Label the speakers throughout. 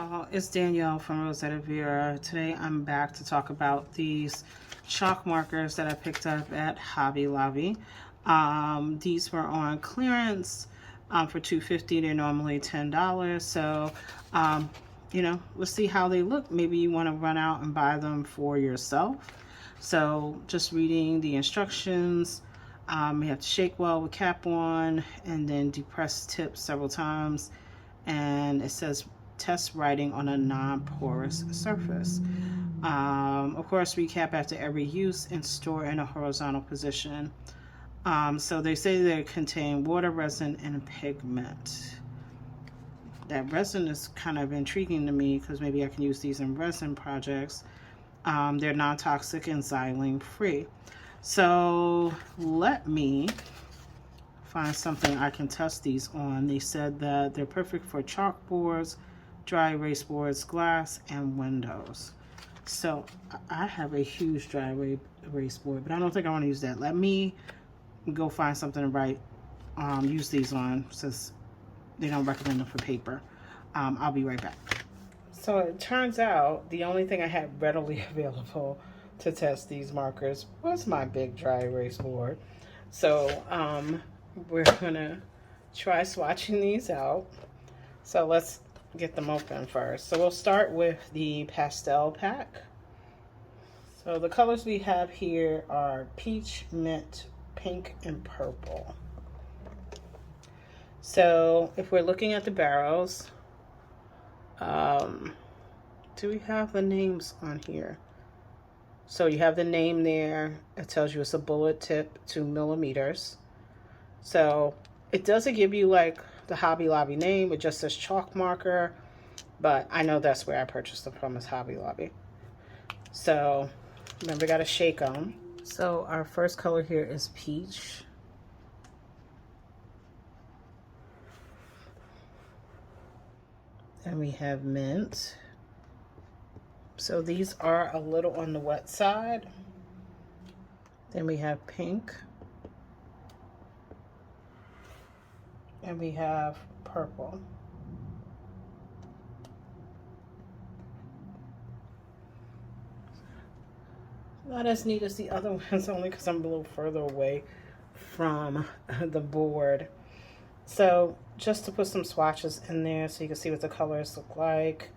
Speaker 1: y'all, it's Danielle from Rosetta Vera. Today I'm back to talk about these chalk markers that I picked up at Hobby Lobby. These were on clearance for $2.50. They're normally $10. So, you know, let's see how they look. Maybe you want to run out and buy them for yourself. So just reading the instructions. You have to shake well with cap on and then depress tip several times. And it says test writing on a non-porous surface. Of course, recap after every use and store in a horizontal position. So they say they contain water, resin, and pigment. That resin is kind of intriguing to me because maybe I can use these in resin projects. They're non-toxic and xylene free. So let me find something I can test these on. They said that they're perfect for chalkboards, dry erase boards, glass, and windows. So I have a huge dry erase board, but I don't think I want to use that. Let me go find something to write, use these on, since they don't recommend them for paper. I'll be right back. So it turns out the only thing I had readily available to test these markers was my big dry erase board. So we're gonna try swatching these out. So let's get them open first. So we'll start with the pastel pack. So the colors we have here are peach, mint, pink, and purple. So if we're looking at the barrels, do we have the names on here? So you have the name there. It tells you it's a bullet tip, 2 millimeters. So it doesn't give you like the Hobby Lobby name. It just says chalk marker, but I know that's where I purchased them from, is Hobby Lobby. So remember, got to shake them. So our first color here is peach. And we have mint. So these are a little on the wet side. Then we have pink. And we have purple. Not as neat as the other ones, only because I'm a little further away from the board. So just to put some swatches in there so you can see what the colors look like.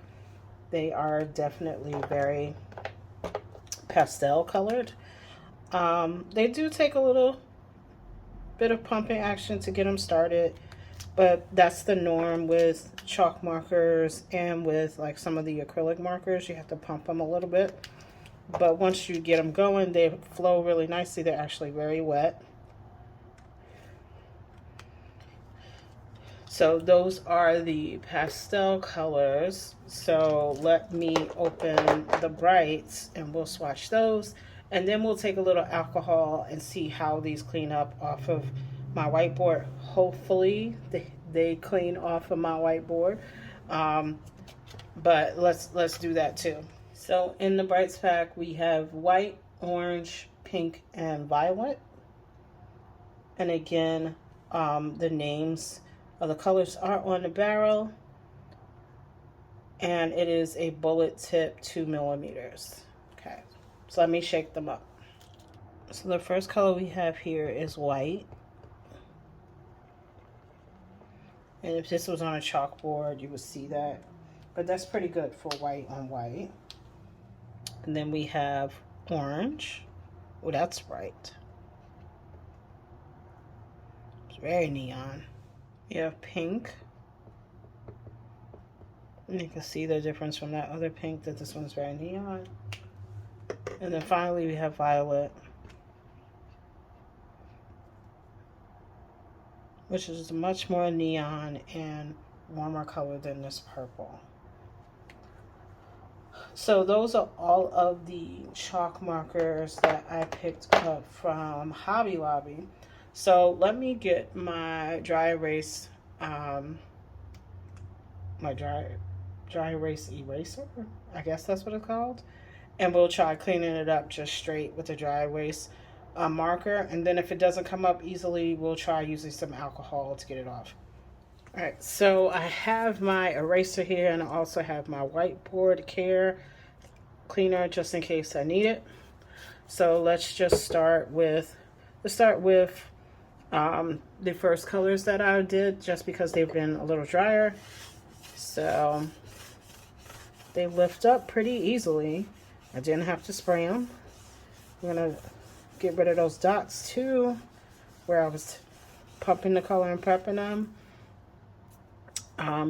Speaker 1: They are definitely very pastel colored. They do take a little bit of pumping action to get them started, but that's the norm with chalk markers and with like some of the acrylic markers. You have to pump them a little bit, but once you get them going, they flow really nicely. They're actually very wet. So those are the pastel colors. So let me open the brights and we'll swatch those. And then we'll take a little alcohol and see how these clean up off of my whiteboard. Hopefully they clean off of my whiteboard. But let's do that too. So in the brights pack, we have white, orange, pink, and violet. And again, the names of the colors are on the barrel. And it is a bullet tip, 2 millimeters. Okay, so let me shake them up. So the first color we have here is white. And if this was on a chalkboard, you would see that. But that's pretty good for white on white. And then we have orange. Oh, that's bright. It's very neon. You have pink. And you can see the difference from that other pink, that this one's very neon. And then finally we have violet, which is much more neon and warmer color than this purple. So those are all of the chalk markers that I picked up from Hobby Lobby. So let me get my dry erase, my dry erase eraser, I guess that's what it's called. And we'll try cleaning it up just straight with a dry erase marker. And then if it doesn't come up easily, we'll try using some alcohol to get it off. Alright, so I have my eraser here, and I also have my whiteboard care cleaner just in case I need it. So let's just start with the first colors that I did, just because they've been a little drier. So they lift up pretty easily. I didn't have to spray them. I'm gonna get rid of those dots too, where I was pumping the color and prepping them.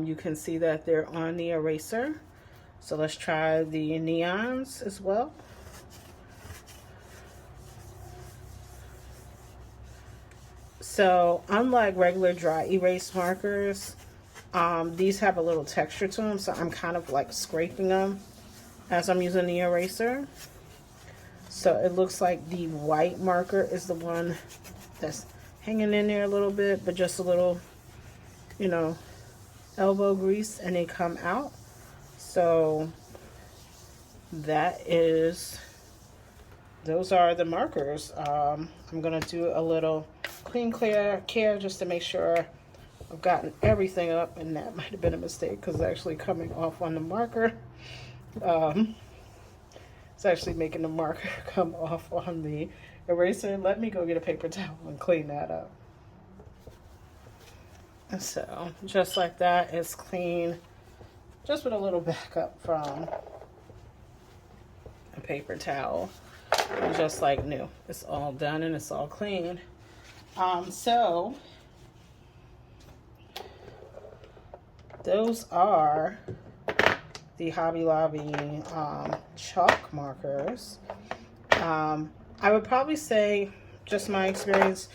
Speaker 1: You can see that they're on the eraser. So let's try the neons as well. So unlike regular dry erase markers, these have a little texture to them, so I'm kind of like scraping them as I'm using the eraser. So it looks like the white marker is the one that's hanging in there a little bit, but just a little, you know, elbow grease, and they come out. So those are the markers. I'm gonna do a little clean clear care just to make sure I've gotten everything up, and that might have been a mistake because it's actually coming off on the marker. It's actually making the marker come off on the eraser. Let me go get a paper towel and clean that up. And so just like that, it's clean, just with a little backup from a paper towel, and just like new. It's all done and it's all clean. So those are the Hobby Lobby chalk markers. I would probably say, just my experience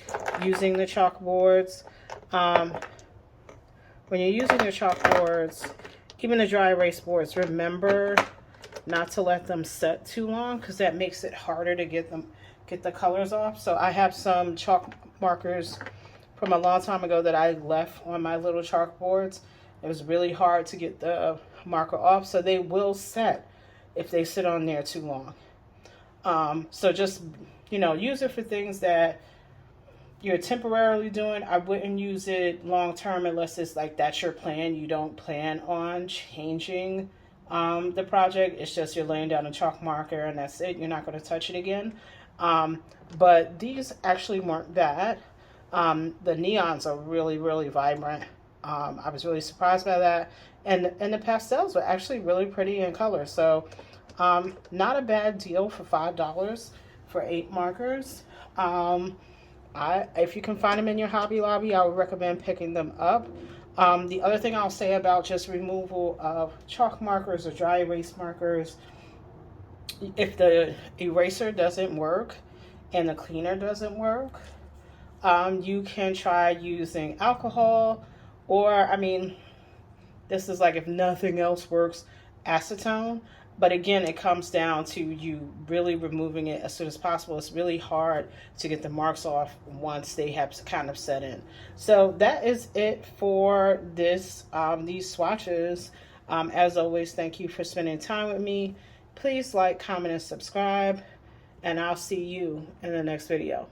Speaker 1: using the chalkboards, when you're using your chalkboards, even the dry erase boards, remember not to let them set too long, because that makes it harder to get the colors off. So I have some chalk markers from a long time ago that I left on my little chalkboards. It was really hard to get the marker off, so they will set if they sit on there too long. So just, you know, use it for things that you're temporarily doing. I wouldn't use it long term unless it's like that's your plan. You don't plan on changing the project. It's just you're laying down a chalk marker and that's it. You're not going to touch it again. But these actually weren't bad. The neons are really, really vibrant. I was really surprised by that. And the pastels were actually really pretty in color. So not a bad deal for $5 for 8 markers. If you can find them in your Hobby Lobby, I would recommend picking them up. The other thing I'll say about just removal of chalk markers or dry erase markers, if the eraser doesn't work and the cleaner doesn't work, you can try using alcohol, or, I mean, this is like if nothing else works, acetone. But again, it comes down to you really removing it as soon as possible. It's really hard to get the marks off once they have kind of set in. So that is it for this these swatches. As always, thank you for spending time with me. Please like, comment, and subscribe, and I'll see you in the next video.